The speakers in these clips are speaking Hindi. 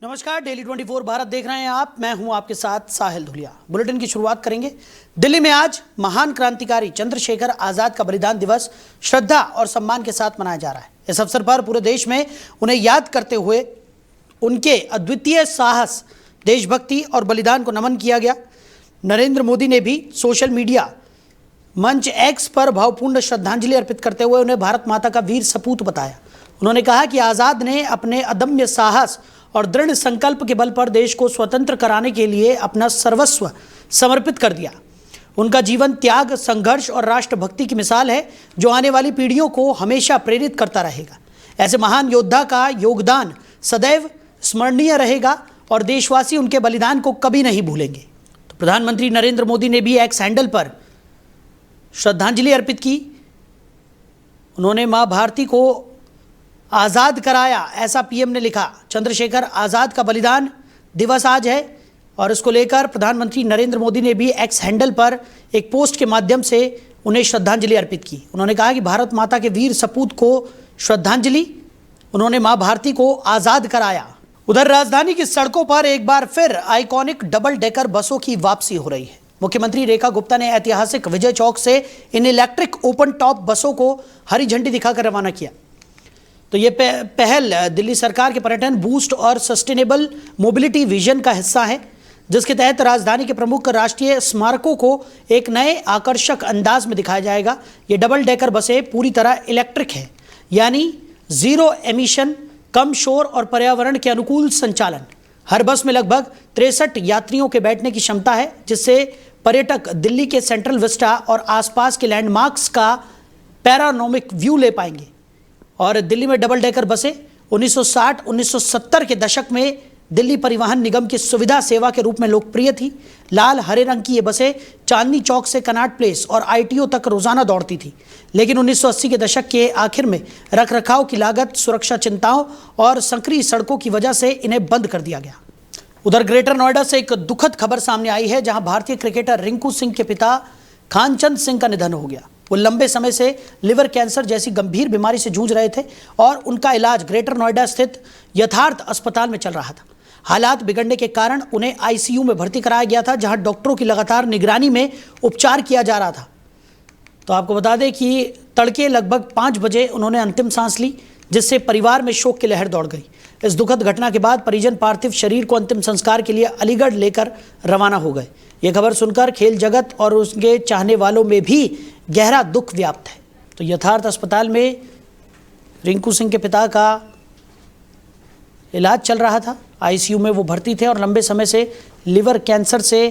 नमस्कार, डेली 24 भारत देख रहे हैं आप। मैं हूं आपके साथ साहिल धुलिया। बुलेटिन की शुरुआत करेंगे। दिल्ली में आज महान क्रांतिकारी चंद्रशेखर आजाद का बलिदान दिवस श्रद्धा और सम्मान के साथ मनाया जा रहा है। इस अवसर पर पूरे देश में उन्हें याद करते हुए उनके अद्वितीय साहस, देशभक्ति और बलिदान को नमन किया गया। नरेंद्र मोदी ने भी सोशल मीडिया मंच एक्स पर भावपूर्ण श्रद्धांजलि अर्पित करते हुए उन्हें भारत माता का वीर सपूत बताया। उन्होंने कहा कि आजाद ने अपने अदम्य साहस और दृढ़ संकल्प के बल पर देश को स्वतंत्र कराने के लिए अपना सर्वस्व समर्पित कर दिया। उनका जीवन त्याग, संघर्ष और राष्ट्रभक्ति की मिसाल है, जो आने वाली पीढ़ियों को हमेशा प्रेरित करता रहेगा। ऐसे महान योद्धा का योगदान सदैव स्मरणीय रहेगा और देशवासी उनके बलिदान को कभी नहीं भूलेंगे। तो प्रधानमंत्री नरेंद्र मोदी ने भी एक्स हैंडल पर श्रद्धांजलि अर्पित की। उन्होंने मां भारती को आज़ाद कराया, ऐसा पीएम ने लिखा। चंद्रशेखर आज़ाद का बलिदान दिवस आज है और इसको लेकर प्रधानमंत्री नरेंद्र मोदी ने भी एक्स हैंडल पर एक पोस्ट के माध्यम से उन्हें श्रद्धांजलि अर्पित की। उन्होंने कहा कि भारत माता के वीर सपूत को श्रद्धांजलि, उन्होंने मां भारती को आज़ाद कराया। उधर राजधानी की सड़कों पर एक बार फिर आइकॉनिक डबल डेकर बसों की वापसी हो रही है। मुख्यमंत्री रेखा गुप्ता ने ऐतिहासिक विजय चौक से इन इलेक्ट्रिक ओपन टॉप बसों को हरी झंडी दिखाकर रवाना किया। तो ये पहल दिल्ली सरकार के पर्यटन बूस्ट और सस्टेनेबल मोबिलिटी विजन का हिस्सा है, जिसके तहत राजधानी के प्रमुख राष्ट्रीय स्मारकों को एक नए आकर्षक अंदाज में दिखाया जाएगा। ये डबल डेकर बसें पूरी तरह इलेक्ट्रिक हैं, यानी जीरो एमिशन, कम शोर और पर्यावरण के अनुकूल संचालन। हर बस में लगभग 63 यात्रियों के बैठने की क्षमता है, जिससे पर्यटक दिल्ली के सेंट्रल विस्टा और आसपास के लैंडमार्क्स का पैरानोमिक व्यू ले पाएंगे। और दिल्ली में डबल डेकर बसें 1960-1970 के दशक में दिल्ली परिवहन निगम की सुविधा सेवा के रूप में लोकप्रिय थी। लाल हरे रंग की ये बसें चांदनी चौक से कनॉट प्लेस और आईटीओ तक रोजाना दौड़ती थी, लेकिन 1980 के दशक के आखिर में रखरखाव की लागत, सुरक्षा चिंताओं और संकरी सड़कों की वजह से इन्हें बंद कर दिया गया। उधर ग्रेटर नोएडा से एक दुखद खबर सामने आई है, जहां भारतीय क्रिकेटर रिंकू सिंह के पिता खानचंद सिंह का निधन हो गया। वो लंबे समय से लिवर कैंसर जैसी गंभीर बीमारी से जूझ रहे थे और उनका इलाज ग्रेटर नोएडा स्थित यथार्थ अस्पताल में चल रहा था। हालात बिगड़ने के कारण उन्हें आईसीयू में भर्ती कराया गया था, जहां डॉक्टरों की लगातार निगरानी में उपचार किया जा रहा था। तो आपको बता दें कि तड़के लगभग 5 बजे उन्होंने अंतिम सांस ली, जिससे परिवार में शोक की लहर दौड़ गई। इस दुखद घटना के बाद परिजन पार्थिव शरीर को अंतिम संस्कार के लिए अलीगढ़ लेकर रवाना हो गए। ये खबर सुनकर खेल जगत और उसके चाहने वालों में भी गहरा दुख व्याप्त है। तो यथार्थ अस्पताल में रिंकू सिंह के पिता का इलाज चल रहा था, आईसीयू में वो भर्ती थे और लंबे समय से लिवर कैंसर से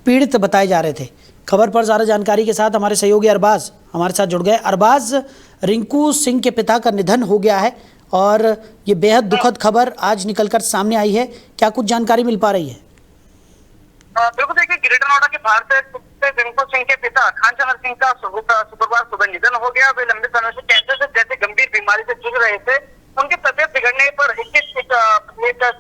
पीड़ित बताए जा रहे थे। खबर पर ज़्यादा जानकारी के साथ हमारे सहयोगी अरबाज हमारे साथ जुड़ गए। अरबाज, रिंकू सिंह के पिता का निधन हो गया है और ये बेहद दुखद खबर आज निकलकर सामने आई है, क्या कुछ जानकारी मिल पा रही है? बिल्कुल, देखिए, ग्रेटर नोएडा के भारतीय रिंकू सिंह के पिता खानचंद सिंह का शुक्रवार सुबह निधन हो गया। वे लंबे समय से कैंसर से जैसे गंभीर बीमारी से जूझ रहे थे। उनकी तबियत बिगड़ने पर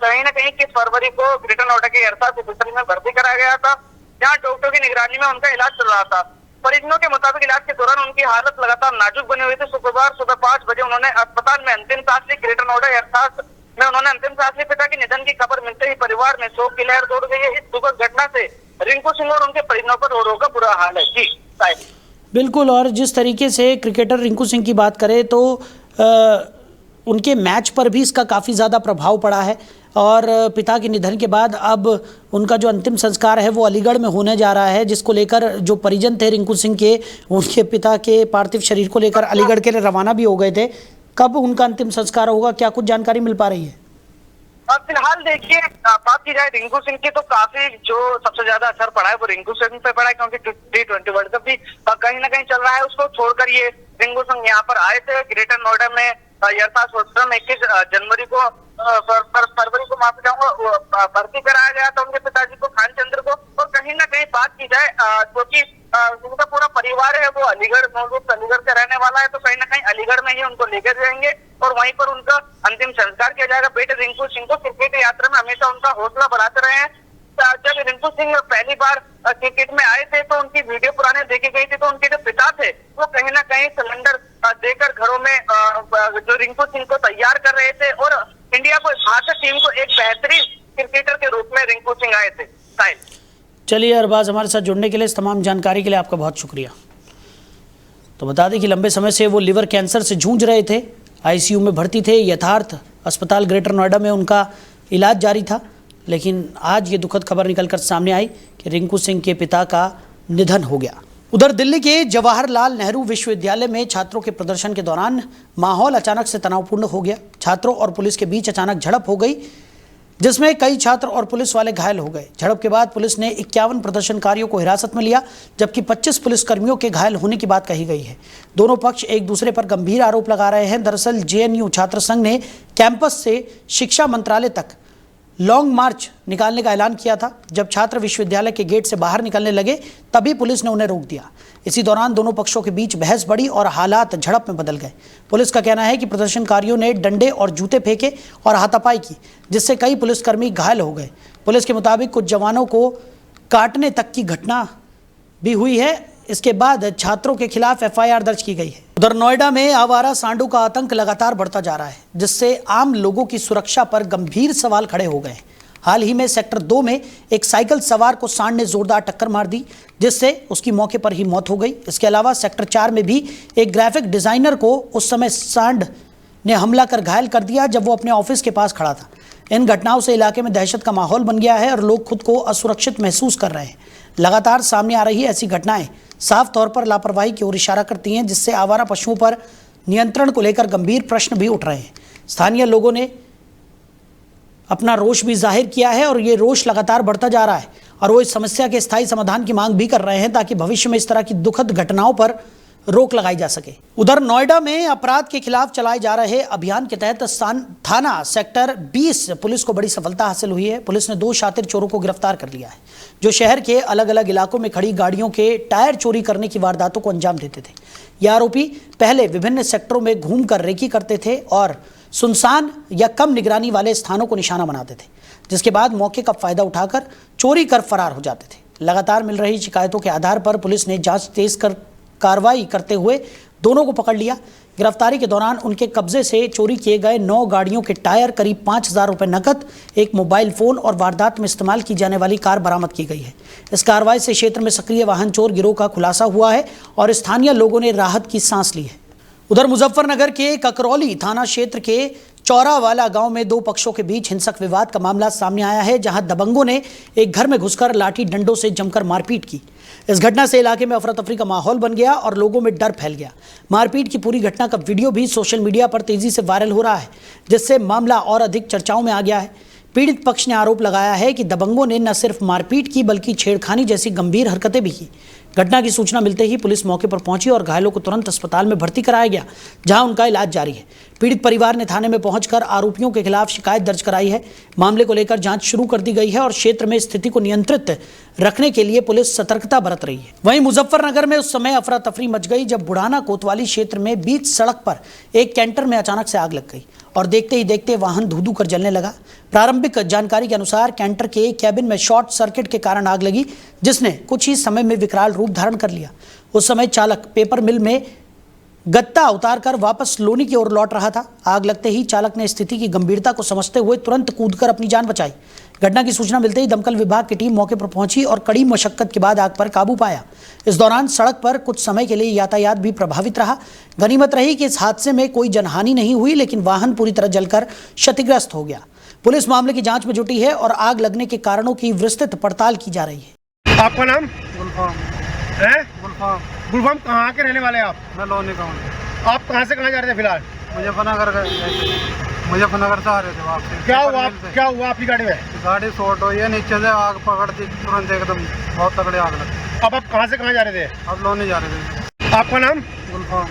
कहीं न कहीं 21 फरवरी को ग्रेटर नोएडा के एहसास अस्पताल में भर्ती कराया गया था, जहाँ डॉक्टरों की निगरानी में उनका इलाज चल रहा था। परिजनों के मुताबिक इलाज के दौरान उनकी हालत लगातार नाजुक बनी हुई थी। शुक्रवार सुबह 5 बजे उन्होंने अस्पताल में अंतिम सांस ली। ग्रेटर नोएडा एहसास में उन्होंने अंतिम सांस ली। पिता के निधन की खबर मिलते ही परिवार में शोक की लहर दौड़ गई है। इस दुखद घटना से रिंकू सिंह और उनके परिजनों पर रो रो का बुरा हाल है। जी बिल्कुल, और जिस तरीके से क्रिकेटर रिंकू सिंह की बात करें तो उनके मैच पर भी इसका काफ़ी ज़्यादा प्रभाव पड़ा है और पिता के निधन के बाद अब उनका जो अंतिम संस्कार है वो अलीगढ़ में होने जा रहा है, जिसको लेकर जो परिजन थे रिंकू सिंह के, उनके पिता के पार्थिव शरीर को लेकर अलीगढ़ के लिए रवाना भी हो गए थे। कब उनका अंतिम संस्कार होगा, क्या कुछ जानकारी मिल पा रही है? फिलहाल देखिए, बात की जाए रिंकू सिंह की तो काफी जो सबसे ज्यादा असर पड़ा है वो रिंकू सिंह पे पड़ा है, क्योंकि T20 वर्ल्ड कप भी कहीं ना कहीं चल रहा है। उसको छोड़कर ये रिंकू सिंह यहाँ पर आए थे ग्रेटर नोएडा में यथार्थ हॉस्पिटल में 21 जनवरी को फरवरी को माफी चाहूंगा भर्ती कराया गया था उनके पिताजी को, खानचंद्र को। और कहीं ना कहीं बात की जाए क्योंकि उनका पूरा परिवार है वो अलीगढ़ से रहने वाला है, तो कहीं ना कहीं अलीगढ़ में ही उनको लेकर जाएंगे और वहीं पर उनका अंतिम संस्कार किया जाएगा। बेटे रिंकू सिंह को क्रिकेट यात्रा में हमेशा उनका हौसला बढ़ाते रहे हैं। जब रिंकू सिंह पहली बार क्रिकेट में आए थे तो उनकी वीडियो पुराने देखी गई थी, तो उनके जो पिता थे वो कहीं ना कहीं सिलेंडर देकर घरों में जो रिंकू सिंह को तैयार कर रहे थे और इंडिया को भारतीय टीम को एक बेहतरीन क्रिकेटर के रूप में रिंकू सिंह आए थे। साहिल, चलिए अरबाज, हमारे साथ जुड़ने के लिए, इस तमाम जानकारी के लिए आपका बहुत शुक्रिया। तो बता दें कि लंबे समय से वो लिवर कैंसर से जूझ रहे थे, आईसीयू में भर्ती थे। यथार्थ अस्पताल ग्रेटर नोएडा में उनका इलाज जारी था, लेकिन आज ये दुखद खबर निकलकर सामने आई कि रिंकू सिंह के पिता का निधन हो गया। उधर दिल्ली के जवाहरलाल नेहरू विश्वविद्यालय में छात्रों के प्रदर्शन के दौरान माहौल अचानक से तनावपूर्ण हो गया। छात्रों और पुलिस के बीच अचानक झड़प हो गई, जिसमें कई छात्र और पुलिस वाले घायल हो गए। झड़प के बाद पुलिस ने 51 प्रदर्शनकारियों को हिरासत में लिया, जबकि 25 पुलिसकर्मियों के घायल होने की बात कही गई है। दोनों पक्ष एक दूसरे पर गंभीर आरोप लगा रहे हैं। दरअसल जेएनयू छात्र संघ ने कैंपस से शिक्षा मंत्रालय तक लॉन्ग मार्च निकालने का ऐलान किया था। जब छात्र विश्वविद्यालय के गेट से बाहर निकलने लगे, तभी पुलिस ने उन्हें रोक दिया। इसी दौरान दोनों पक्षों के बीच बहस बढ़ी और हालात झड़प में बदल गए। पुलिस का कहना है कि प्रदर्शनकारियों ने डंडे और जूते फेंके और हाथापाई की, जिससे कई पुलिसकर्मी घायल हो गए। पुलिस के मुताबिक कुछ जवानों को काटने तक की घटना भी हुई है। इसके बाद छात्रों के खिलाफ एफआईआर दर्ज की गई है। उधर नोएडा में आवारा सांडों का आतंक लगातार बढ़ता जा रहा है, जिससे आम लोगों की सुरक्षा पर गंभीर सवाल खड़े हो गए। हाल ही में सेक्टर 2 में एक साइकिल सवार को सांड ने जोरदार टक्कर मार दी, जिससे उसकी मौके पर ही मौत हो गई। इसके अलावा सेक्टर 4 में भी एक ग्राफिक डिजाइनर को उस समय सांड ने हमला कर घायल कर दिया, जब वो अपने ऑफिस के पास खड़ा था। इन घटनाओं से इलाके में दहशत का माहौल बन गया है और लोग खुद को असुरक्षित महसूस कर रहे हैं। लगातार सामने आ रही ऐसी घटनाएं साफ तौर पर लापरवाही की ओर इशारा करती हैं, जिससे आवारा पशुओं पर नियंत्रण को लेकर गंभीर प्रश्न भी उठ रहे हैं। स्थानीय लोगों ने अपना रोष भी जाहिर किया है और ये रोष लगातार बढ़ता जा रहा है और वो इस समस्या के स्थायी समाधान की मांग भी कर रहे हैं, ताकि भविष्य में इस तरह की दुखद घटनाओं पर रोक लगाई जा सके। उधर नोएडा में अपराध के खिलाफ चलाए जा रहे अभियान के तहत थाना सेक्टर 20 पुलिस को बड़ी सफलता हासिल हुई है। पुलिस ने 2 शातिर चोरों को गिरफ्तार कर लिया है, जो शहर के अलग अलग इलाकों में खड़ी गाड़ियों के टायर चोरी करने की वारदातों को अंजाम देते थे। ये आरोपी पहले विभिन्न सेक्टरों में घूमकर रेकी करते थे और सुनसान या कम निगरानी वाले स्थानों को निशाना बनाते थे, जिसके बाद मौके का फायदा उठाकर चोरी कर फरार हो जाते थे। लगातार मिल रही शिकायतों के आधार पर पुलिस ने जांच तेज कर कार्रवाई करते हुए दोनों को पकड़ लिया। गिरफ्तारी के दौरान उनके कब्जे से चोरी किए गए 9 गाड़ियों के टायर, करीब 5,000 रुपये नकद, एक मोबाइल फोन और वारदात में इस्तेमाल की जाने वाली कार बरामद की गई है। इस कार्रवाई से क्षेत्र में सक्रिय वाहन चोर गिरोह का खुलासा हुआ है और स्थानीय लोगों ने राहत की सांस ली है। उधर मुजफ्फरनगर के ककरौली थाना क्षेत्र के चौरावाला गांव में 2 पक्षों के बीच हिंसक विवाद का मामला सामने आया है, जहां दबंगों ने एक घर में घुसकर लाठी डंडों से जमकर मारपीट की। इस घटना से इलाके में अफरा तफरी का माहौल बन गया और लोगों में डर फैल गया। मारपीट की पूरी घटना का वीडियो भी सोशल मीडिया पर तेजी से वायरल हो रहा है, जिससे मामला और अधिक चर्चाओं में आ गया है। पीड़ित पक्ष ने आरोप लगाया है कि दबंगों ने न सिर्फ मारपीट की, बल्कि छेड़खानी जैसी गंभीर हरकतें भी की। घटना की सूचना मिलते ही पुलिस मौके पर पहुंची और घायलों को तुरंत अस्पताल में भर्ती कराया गया, जहां उनका इलाज जारी है। पीड़ित परिवार ने थाने में पहुंचकर आरोपियों के खिलाफ शिकायत दर्ज कराई है। मामले को लेकर जांच शुरू कर दी गई है और क्षेत्र में स्थिति को नियंत्रित रखने के लिए पुलिस सतर्कता बरत रही है। वहीं मुजफ्फरनगर में उस समय अफरा तफरी मच गई जब बुढ़ाना कोतवाली क्षेत्र में बीच सड़क पर एक कैंटर में अचानक से आग लग गई और देखते ही देखते वाहन धू-धू कर जलने लगा। प्रारंभिक जानकारी के अनुसार कैंटर के कैबिन में शॉर्ट सर्किट के कारण आग लगी, जिसने कुछ ही समय में विकराल रूप धारण कर लिया। उस समय चालक पेपर मिल में गत्ता उतारकर वापस लोनी की ओर लौट रहा था। आग लगते ही चालक ने स्थिति की गंभीरता को समझते हुए तुरंत कूदकर अपनी जान बचाई। घटना की सूचना मिलते ही दमकल विभाग की टीम मौके पर पहुंची और कड़ी मशक्कत के बाद आग पर काबू पाया। इस दौरान सड़क पर कुछ समय के लिए यातायात भी प्रभावित रहा। गनीमत रही कि इस हादसे में कोई जनहानि नहीं हुई, लेकिन वाहन पूरी तरह जलकर क्षतिग्रस्त हो गया। पुलिस मामले की जांच में जुटी है और आग लगने के कारणों की विस्तृत पड़ताल की जा रही है। आपका नाम? गुलफाम। है गुलफाम। गुलफाम, कहाँ के रहने वाले हैं आप? मैं लोनी का हूँ। आप कहाँ से कहाँ जा रहे थे फिलहाल? मुजफ्फरनगर मुजफ्फरनगर से आ रहे थे वहाँ से। क्या हुआ आपकी गाड़ी में? गाड़ी शॉर्ट हुई है, नीचे से आग पकड़ दी तुरंत, एकदम बहुत तगड़ी आग लगी। अब आप कहाँ से कहाँ जा रहे थे? अब लोनी जा रहे थे। आपका नाम? गुलफाम।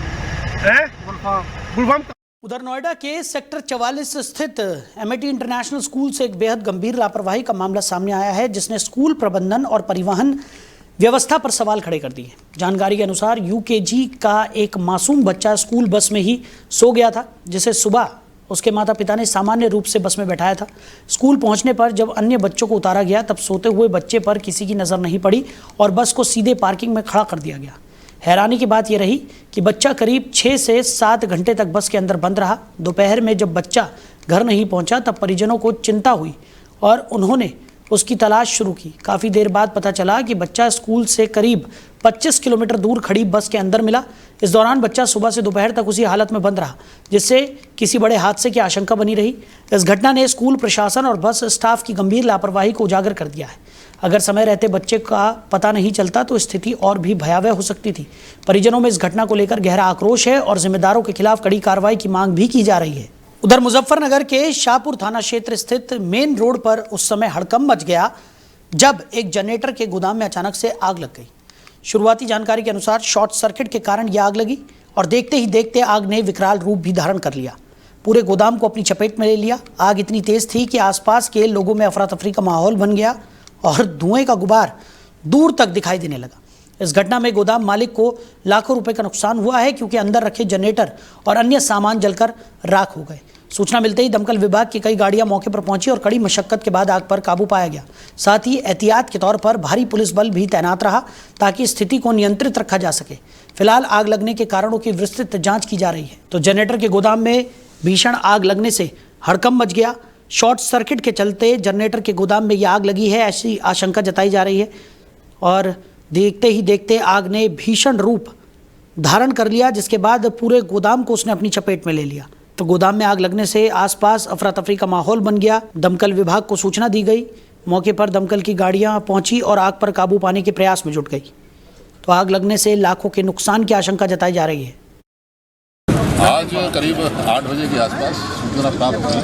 है गुलफाम। गुलफाम। उधर नोएडा के सेक्टर 44 स्थित एमआईटी इंटरनेशनल स्कूल से एक बेहद गंभीर लापरवाही का मामला सामने आया है, जिसने स्कूल प्रबंधन और परिवहन व्यवस्था पर सवाल खड़े कर दिए। जानकारी के अनुसार यूकेजी का एक मासूम बच्चा स्कूल बस में ही सो गया था, जिसे सुबह उसके माता पिता ने सामान्य रूप से बस में बैठाया था। स्कूल पहुंचने पर जब अन्य बच्चों को उतारा गया, तब सोते हुए बच्चे पर किसी की नज़र नहीं पड़ी और बस को सीधे पार्किंग में खड़ा कर दिया गया। हैरानी की बात यह रही कि बच्चा करीब 6 से 7 घंटे तक बस के अंदर बंद रहा। दोपहर में जब बच्चा घर नहीं पहुंचा तब परिजनों को चिंता हुई और उन्होंने उसकी तलाश शुरू की। काफ़ी देर बाद पता चला कि बच्चा स्कूल से करीब 25 किलोमीटर दूर खड़ी बस के अंदर मिला। इस दौरान बच्चा सुबह से दोपहर तक उसी हालत में बंद रहा, जिससे किसी बड़े हादसे की आशंका बनी रही। इस घटना ने स्कूल प्रशासन और बस स्टाफ की गंभीर लापरवाही को उजागर कर दिया है। अगर समय रहते बच्चे का पता नहीं चलता तो स्थिति और भी भयावह हो सकती थी। परिजनों में इस घटना को लेकर गहरा आक्रोश है और जिम्मेदारों के खिलाफ कड़ी कार्रवाई की मांग भी की जा रही है। उधर मुजफ्फरनगर के शाहपुर थाना क्षेत्र स्थित मेन रोड पर उस समय हड़कंप मच गया जब एक जनरेटर के गोदाम में अचानक से आग लग गई। शुरुआती जानकारी के अनुसार शॉर्ट सर्किट के कारण यह आग लगी और देखते ही देखते आग ने विकराल रूप भी धारण कर लिया, पूरे गोदाम को अपनी चपेट में ले लिया। आग इतनी तेज थी कि आसपास के लोगों में अफरा तफरी का माहौल बन गया और धुएं का गुबार दूर तक दिखाई देने लगा। इस घटना में गोदाम मालिक को लाखों रुपए का नुकसान हुआ है, क्योंकि अंदर रखे जनरेटर और अन्य सामान जलकर राख हो गए। सूचना मिलते ही दमकल विभाग की कई गाड़ियां मौके पर पहुंची और कड़ी मशक्कत के बाद आग पर काबू पाया गया। साथ ही एहतियात के तौर पर भारी पुलिस बल भी तैनात रहा ताकि स्थिति को नियंत्रित रखा जा सके। फिलहाल आग लगने के कारणों की विस्तृत जांच की जा रही है। तो जनरेटर के गोदाम में भीषण आग लगने से हड़कंप मच गया। शॉर्ट सर्किट के चलते जनरेटर के गोदाम में यह आग लगी है, ऐसी आशंका जताई जा रही है और देखते ही देखते आग ने भीषण रूप धारण कर लिया, जिसके बाद पूरे गोदाम को उसने अपनी चपेट में ले लिया। तो गोदाम में आग लगने से आसपास अफरा तफरी का माहौल बन गया। दमकल विभाग को सूचना दी गई, मौके पर दमकल की गाड़ियां पहुंची और आग पर काबू पाने के प्रयास में जुट गई। तो आग लगने से लाखों के नुकसान की आशंका जताई जा रही है। आज करीब 8 बजे के आसपास सूचना प्राप्त हुई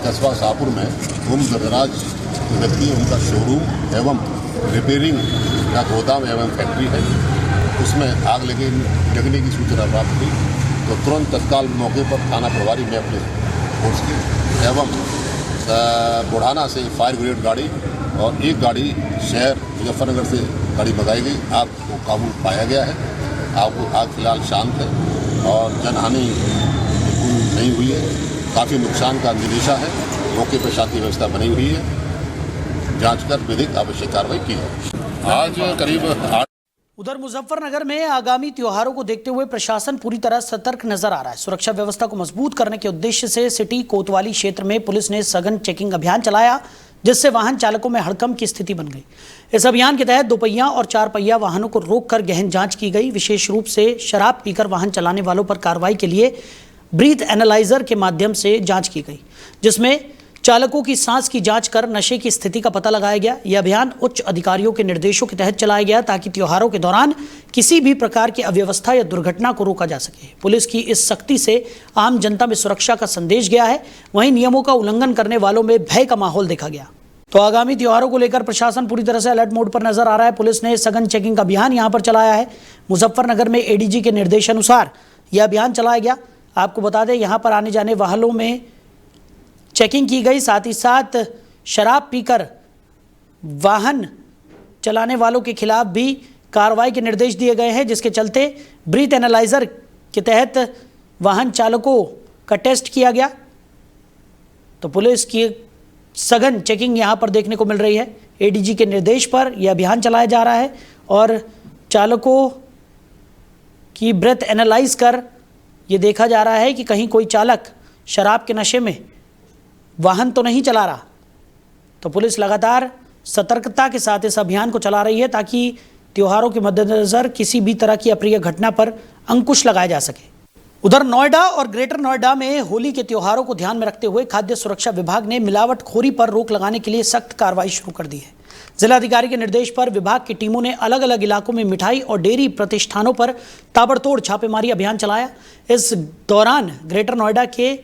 कस्बा शाहपुर में होम गैराज व्यक्ति उनका शोरूम एवं रिपेयरिंग का गोदाम एवं फैक्ट्री है, उसमें आग लगने की सूचना प्राप्त हुई। तो तुरंत तत्काल मौके पर थाना प्रभारी में अपने फोर्स की एवं बुढ़ाना से फायर ब्रिगेड गाड़ी और एक गाड़ी शहर मुजफ्फरनगर से गाड़ी मंगाई गई। आग को काबू पाया गया है। आग फिलहाल शांत है और जनहानि बिल्कुल नहीं हुई है। काफ़ी नुकसान का अंदेशा है। मौके पर शांति व्यवस्था बनी हुई है। जांच कर विधिक आवश्यक कार्रवाई की है। आज करीब 8 उधर मुजफ्फरनगर में आगामी त्योहारों को देखते हुए प्रशासन पूरी तरह सतर्क नजर आ रहा है। सुरक्षा व्यवस्था को मजबूत करने के उद्देश्य से सिटी कोतवाली क्षेत्र में पुलिस ने सघन चेकिंग अभियान चलाया, जिससे वाहन चालकों में हड़कंप की स्थिति बन गई। इस अभियान के तहत 2 पहिया और 4 पहिया वाहनों को रोककर गहन जांच की गई। विशेष रूप से शराब पीकर वाहन चलाने वालों पर कार्रवाई के लिए ब्रीथ एनालाइजर के माध्यम से जाँच की गई, जिसमें चालकों की सांस की जांच कर नशे की स्थिति का पता लगाया गया। यह अभियान उच्च अधिकारियों के निर्देशों के तहत चलाया गया ताकि त्योहारों के दौरान किसी भी प्रकार की अव्यवस्था या दुर्घटना को रोका जा सके। पुलिस की इस सख्ती से आम जनता में सुरक्षा का संदेश गया है, वहीं नियमों का उल्लंघन करने वालों में भय का माहौल देखा गया। तो आगामी त्योहारों को लेकर प्रशासन पूरी तरह से अलर्ट मोड पर नजर आ रहा है। पुलिस ने सघन चेकिंग का अभियान यहाँ पर चलाया है। मुजफ्फरनगर में एडीजी के निर्देशानुसार यह अभियान चलाया गया। आपको बता दें, यहाँ पर आने जाने वाहनों में चेकिंग की गई। साथ ही साथ शराब पीकर वाहन चलाने वालों के खिलाफ भी कार्रवाई के निर्देश दिए गए हैं, जिसके चलते ब्रीथ एनालाइजर के तहत वाहन चालकों का टेस्ट किया गया। तो पुलिस की सघन चेकिंग यहां पर देखने को मिल रही है। एडीजी के निर्देश पर यह अभियान चलाया जा रहा है और चालकों की ब्रेथ एनालाइज कर यह देखा जा रहा है कि कहीं कोई चालक शराब के नशे में वाहन तो नहीं चला रहा। तो पुलिस लगातार सतर्कता के साथ इस अभियान को चला रही है ताकि त्योहारों के मद्देनजर किसी भी तरह की अप्रिय घटना पर अंकुश लगाया जा सके। उधर नोएडा और ग्रेटर नोएडा में होली के त्योहारों को ध्यान में रखते हुए खाद्य सुरक्षा विभाग ने मिलावटखोरी पर रोक लगाने के लिए सख्त कार्रवाई शुरू कर दी है। जिलाधिकारी के निर्देश पर विभाग की टीमों ने अलग अलग इलाकों में मिठाई और डेयरी प्रतिष्ठानों पर ताबड़तोड़ छापेमारी अभियान चलाया। इस दौरान ग्रेटर नोएडा के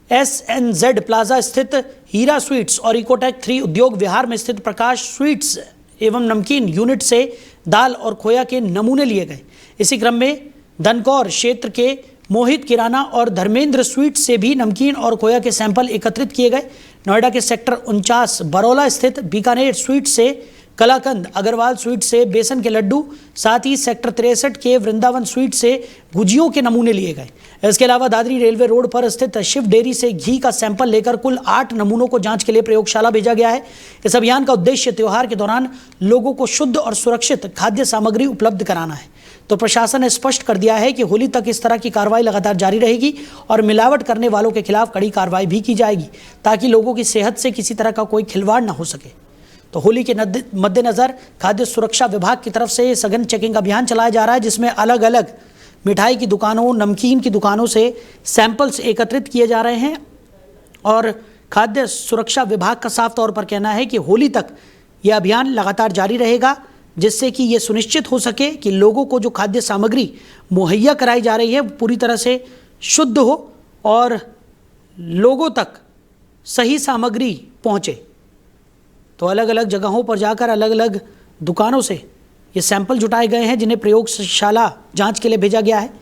SNZ प्लाजा स्थित हीरा स्वीट्स और इकोटेक 3 उद्योग विहार में स्थित प्रकाश स्वीट्स एवं नमकीन यूनिट से दाल और खोया के नमूने लिए गए। इसी क्रम में धनकौर क्षेत्र के मोहित किराना और धर्मेंद्र स्वीट से भी नमकीन और खोया के सैंपल एकत्रित किए गए। नोएडा के सेक्टर 49 बरौला स्थित बीकानेर स्वीट से कलाकंद, अग्रवाल स्वीट से बेसन के लड्डू, साथ ही सेक्टर 63 के वृंदावन स्वीट से गुजियों के नमूने लिए गए। इसके अलावा दादरी रेलवे रोड पर स्थित शिव डेयरी से घी का सैंपल लेकर कुल 8 नमूनों को जांच के लिए प्रयोगशाला भेजा गया है। इस अभियान का उद्देश्य त्योहार के दौरान लोगों को शुद्ध और सुरक्षित खाद्य सामग्री उपलब्ध कराना है। तो प्रशासन ने स्पष्ट कर दिया है कि होली तक इस तरह की कार्रवाई लगातार जारी रहेगी और मिलावट करने वालों के खिलाफ कड़ी कार्रवाई भी की जाएगी ताकि लोगों की सेहत से किसी तरह का कोई खिलवाड़ न हो सके। तो होली के मद्देनजर खाद्य सुरक्षा विभाग की तरफ से सघन चेकिंग अभियान चलाया जा रहा है, जिसमें अलग अलग मिठाई की दुकानों, नमकीन की दुकानों से सैंपल्स एकत्रित किए जा रहे हैं। और खाद्य सुरक्षा विभाग का साफ तौर पर कहना है कि होली तक यह अभियान लगातार जारी रहेगा, जिससे कि ये सुनिश्चित हो सके कि लोगों को जो खाद्य सामग्री मुहैया कराई जा रही है पूरी तरह से शुद्ध हो और लोगों तक सही सामग्री पहुंचे। तो अलग अलग जगहों पर जाकर अलग अलग दुकानों से ये सैंपल जुटाए गए हैं, जिन्हें प्रयोगशाला जांच के लिए भेजा गया है।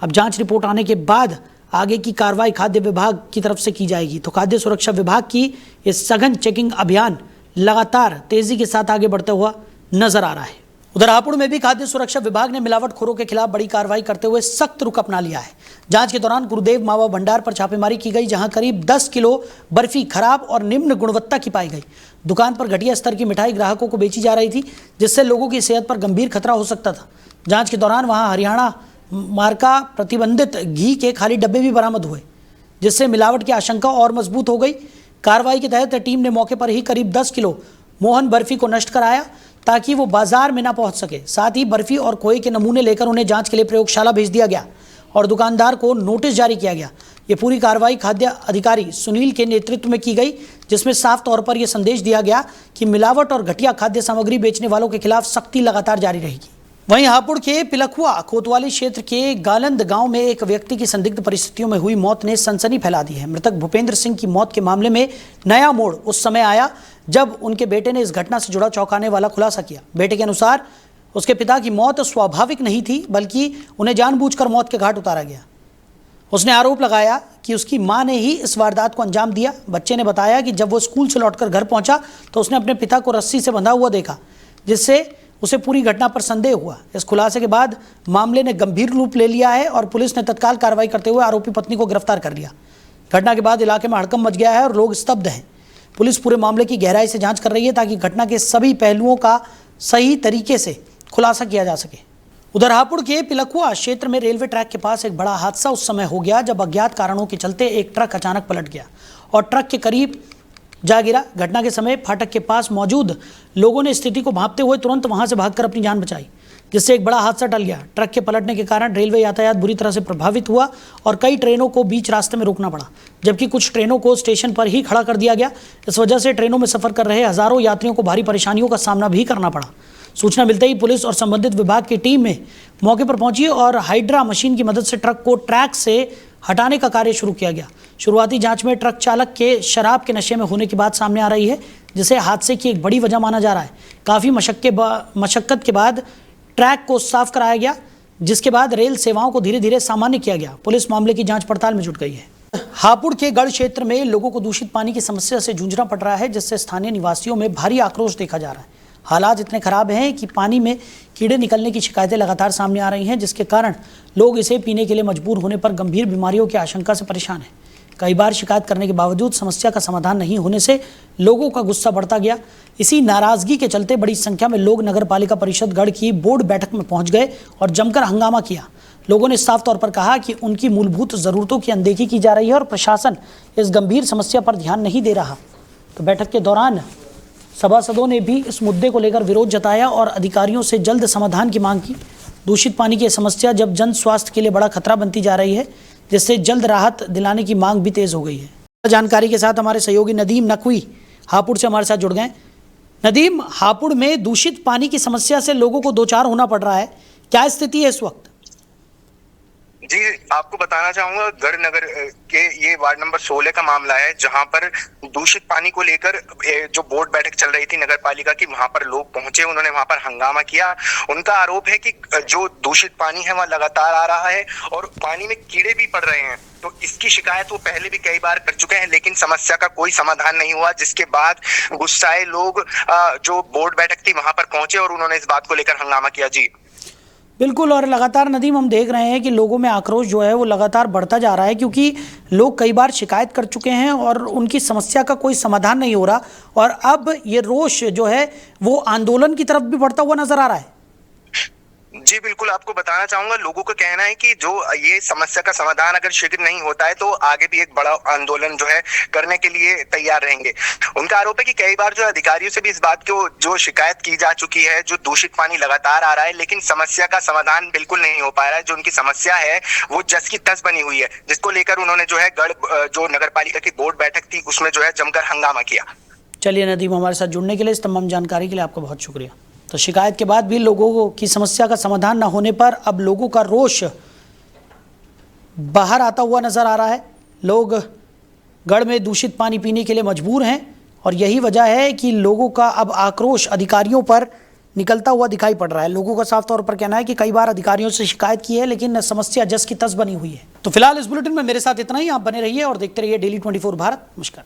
अब जांच रिपोर्ट आने के बाद आगे की कार्रवाई खाद्य विभाग की तरफ से की जाएगी। तो खाद्य सुरक्षा विभाग की ये सघन चेकिंग अभियान लगातार तेजी के साथ आगे बढ़ता हुआ नजर आ रहा है। उधर हापुड़ में भी खाद्य सुरक्षा विभाग ने मिलावटखोरों के खिलाफ बड़ी कार्रवाई करते हुए सख्त रुख अपना लिया है। जांच के दौरान गुरुदेव मावा भंडार पर छापेमारी की गई, जहां करीब 10 किलो बर्फी खराब और निम्न गुणवत्ता की पाई गई। दुकान पर घटिया स्तर की मिठाई ग्राहकों को बेची जा रही थी, जिससे लोगों की सेहत पर गंभीर खतरा हो सकता था। जांच के दौरान वहां हरियाणा मार्का प्रतिबंधित घी के खाली डब्बे भी बरामद हुए, जिससे मिलावट की आशंका और मजबूत हो गई। कार्रवाई के तहत टीम ने मौके पर ही करीब 10 किलो मोहन बर्फी को नष्ट कराया ताकि वो बाजार में ना पहुंच सके। साथ ही बर्फी और खोए के नमूने लेकर उन्हें जांच के लिए प्रयोगशाला भेज दिया गया और दुकानदार को नोटिस जारी किया गया। ये पूरी कार्रवाई खाद्य अधिकारी सुनील के नेतृत्व में की गई, जिसमें साफ तौर पर यह संदेश दिया गया कि मिलावट और घटिया खाद्य सामग्री बेचने वालों के खिलाफ सख्ती लगातार जारी रहेगी। वहीं हापुड़ के पिलखुआ कोतवाली क्षेत्र के गालंद गांव में एक व्यक्ति की संदिग्ध परिस्थितियों में हुई मौत ने सनसनी फैला दी है। मृतक भूपेंद्र सिंह की मौत के मामले में नया मोड़ उस समय आया जब उनके बेटे ने इस घटना से जुड़ा चौंकाने वाला खुलासा किया। बेटे के अनुसार उसके पिता की मौत स्वाभाविक नहीं थी, बल्कि उन्हें जानबूझकर मौत के घाट उतारा गया। उसने आरोप लगाया कि उसकी मां ने ही इस वारदात को अंजाम दिया। बच्चे ने बताया कि जब वो स्कूल से लौटकर घर पहुंचा तो उसने अपने पिता को रस्सी से बंधा हुआ देखा, जिससे उसे पूरी घटना पर संदेह हुआ। इस खुलासे के बाद मामले ने गंभीर रूप ले लिया है और पुलिस ने तत्काल कार्रवाई करते हुए आरोपी पत्नी को गिरफ्तार कर लिया। घटना के बाद इलाके में हड़कंप मच गया है और लोग स्तब्ध हैं। पुलिस पूरे मामले की गहराई से जांच कर रही है ताकि घटना के सभी पहलुओं का सही तरीके से खुलासा किया जा सके। उधर हापुड़ के पिलखुआ क्षेत्र में रेलवे ट्रैक के पास एक बड़ा हादसा उस समय हो गया जब अज्ञात कारणों के चलते एक ट्रक अचानक पलट गया और ट्रक के करीब जा गिरा। घटना के समय फाटक के पास मौजूद लोगों ने स्थिति को भांपते हुए तुरंत वहां से भागकर अपनी जान बचाई, जिससे एक बड़ा हादसा टल गया। ट्रक के पलटने के कारण रेलवे यातायात बुरी तरह से प्रभावित हुआ और कई ट्रेनों को बीच रास्ते में रोकना पड़ा, जबकि कुछ ट्रेनों को स्टेशन पर ही खड़ा कर दिया गया। इस वजह से ट्रेनों में सफर कर रहे हजारों यात्रियों को भारी परेशानियों का सामना भी करना पड़ा। सूचना मिलते ही पुलिस और संबंधित विभाग की टीम में मौके पर पहुंची और हाइड्रा मशीन की मदद से ट्रक को ट्रैक से हटाने का कार्य शुरू किया गया। शुरुआती जांच में ट्रक चालक के शराब के नशे में होने की बात सामने आ रही है, जिसे हादसे की एक बड़ी वजह माना जा रहा है। काफ़ी मशक्कत के बाद ट्रैक को साफ कराया गया, जिसके बाद रेल सेवाओं को धीरे धीरे सामान्य किया गया। पुलिस मामले की जांच पड़ताल में जुट गई है। हापुड़ के गढ़ क्षेत्र में लोगों को दूषित पानी की समस्या से जूझना पड़ रहा है, जिससे स्थानीय निवासियों में भारी आक्रोश देखा जा रहा है। हालात इतने खराब हैं कि पानी में कीड़े निकलने की शिकायतें लगातार सामने आ रही हैं, जिसके कारण लोग इसे पीने के लिए मजबूर होने पर गंभीर बीमारियों की आशंका से परेशान हैं। कई बार शिकायत करने के बावजूद समस्या का समाधान नहीं होने से लोगों का गुस्सा बढ़ता गया। इसी नाराजगी के चलते बड़ी संख्या में लोग नगर पालिका परिषद गढ़ की बोर्ड बैठक में पहुंच गए और जमकर हंगामा किया। लोगों ने साफ तौर पर कहा कि उनकी मूलभूत जरूरतों की अनदेखी की जा रही है और प्रशासन इस गंभीर समस्या पर ध्यान नहीं दे रहा। तो बैठक के दौरान सभासदों ने भी इस मुद्दे को लेकर विरोध जताया और अधिकारियों से जल्द समाधान की मांग की। दूषित पानी की समस्या जब जन स्वास्थ्य के लिए बड़ा खतरा बनती जा रही है, जिससे जल्द राहत दिलाने की मांग भी तेज हो गई है। जानकारी के साथ हमारे सहयोगी नदीम नकवी हापुड़ से हमारे साथ जुड़ गए। नदीम, हापुड़ में दूषित पानी की समस्या से लोगों को दो चार होना पड़ रहा है, क्या स्थिति है इस वक्त? जी, आपको बताना चाहूंगा गढ़ नगर के ये वार्ड नंबर 16 का मामला है, जहां पर दूषित पानी को लेकर जो बोर्ड बैठक चल रही थी नगर पालिका की, वहां पर लोग पहुंचे, उन्होंने वहां पर हंगामा किया। उनका आरोप है कि जो दूषित पानी है वह लगातार आ रहा है और पानी में कीड़े भी पड़ रहे हैं। तो इसकी शिकायत वो पहले भी कई बार कर चुके हैं, लेकिन समस्या का कोई समाधान नहीं हुआ, जिसके बाद गुस्साए लोग जो बोर्ड बैठक थी वहां पर पहुंचे और उन्होंने इस बात को लेकर हंगामा किया। जी बिल्कुल, और लगातार नदीम हम देख रहे हैं कि लोगों में आक्रोश जो है वो लगातार बढ़ता जा रहा है, क्योंकि लोग कई बार शिकायत कर चुके हैं और उनकी समस्या का कोई समाधान नहीं हो रहा, और अब ये रोष जो है वो आंदोलन की तरफ भी बढ़ता हुआ नजर आ रहा है। जी बिल्कुल, आपको बताना चाहूंगा, लोगों का कहना है कि जो ये समस्या का समाधान अगर शीघ्र नहीं होता है तो आगे भी एक बड़ा आंदोलन जो है करने के लिए तैयार रहेंगे। उनका आरोप है कि कई बार जो अधिकारियों से भी इस बात को जो शिकायत की जा चुकी है, जो दूषित पानी लगातार आ रहा है, लेकिन समस्या का समाधान बिल्कुल नहीं हो पा रहा है। जो उनकी समस्या है वो जस की तस बनी हुई है, जिसको लेकर उन्होंने जो है जो नगर पालिका की बोर्ड बैठक थी उसमें जो है जमकर हंगामा किया। चलिए नदीम, हमारे साथ जुड़ने के लिए, इस तमाम जानकारी के लिए आपका बहुत शुक्रिया। तो शिकायत के बाद भी लोगों की समस्या का समाधान न होने पर अब लोगों का रोष बाहर आता हुआ नजर आ रहा है। लोग गढ़ में दूषित पानी पीने के लिए मजबूर हैं और यही वजह है कि लोगों का अब आक्रोश अधिकारियों पर निकलता हुआ दिखाई पड़ रहा है। लोगों का साफ तौर पर कहना है कि कई बार अधिकारियों से शिकायत की है लेकिन समस्या जस की तस बनी हुई है। तो फिलहाल इस बुलेटिन में मेरे साथ इतना ही। आप बने रहिए और देखते रहिए डेली 24 भारत। नमस्कार।